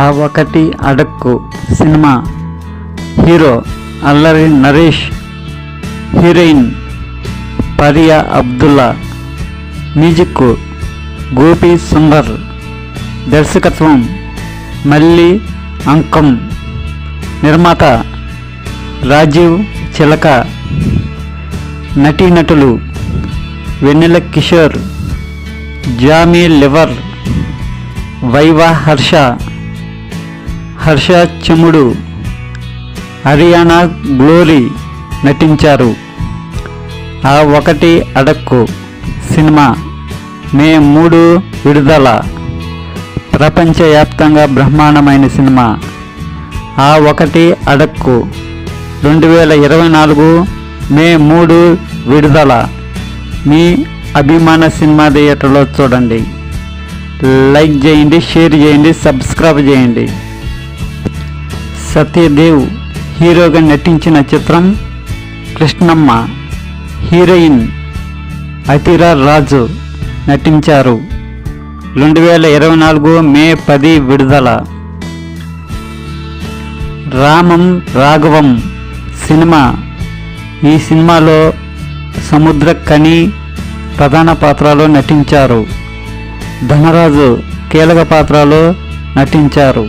ఆ ఒకటి అడక్కు cinema hero Allari Naresh, heroine Faria Abdullah, music Gopi Sundar, దర్శకత్వం మల్లి అంకం, నిర్మాత రాజీవ్ చిలక, నటీనటులు Vennela Kishore, Jamie Lever, Viva Harsha, Harsha Chemudu, Ariyana glory నటించారు. ఆ ఒకటి అడక్కు సినిమా మే 3 విడుదల. ప్రపంచవ్యాప్తంగా బ్రహ్మాండమైన సినిమా ఆ ఒకటి అడక్కు 2024 మే 3 విడుదల. మీ అభిమాన సినిమా థియేటర్లో చూడండి. లైక్ చేయండి, షేర్ చేయండి, సబ్స్క్రైబ్ చేయండి. సత్యదేవ్ హీరోగా నటించిన చిత్రం కృష్ణమ్మ, హీరోయిన్ అతిరా రాజు నటించారు. 2024 మే 10 విడుదల. రామం రాఘవం సినిమా ఈ సినిమాలో సముద్రకని ప్రధాన పాత్రలో నటించారు. ధనరాజు కీలక పాత్రలో నటించారు.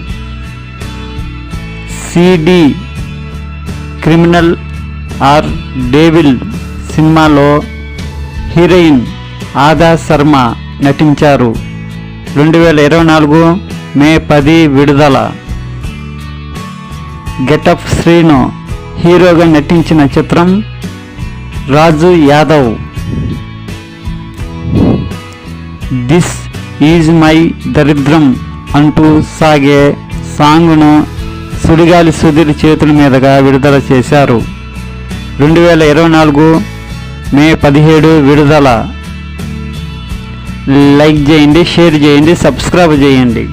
సిడి క్రిమినల్ ఆర్ డేవిల్ సినిమాలో హీరోయిన్ ఆదా శర్మ నటించారు. 2024 మే 10 విడుదల. గెటప్ శ్రీను హీరోగా నటించిన చిత్రం రాజు యాదవ్. దిస్ ఈజ్ మై దరిద్రం అంటూ సాగే సాంగ్ను సుడిగాలి సుధీర్ చేతుల మీదుగా విడుదల చేశారు. 2024 మే 17 విడుదల. లైక్ చేయండి, షేర్ చేయండి, సబ్స్క్రైబ్ చేయండి.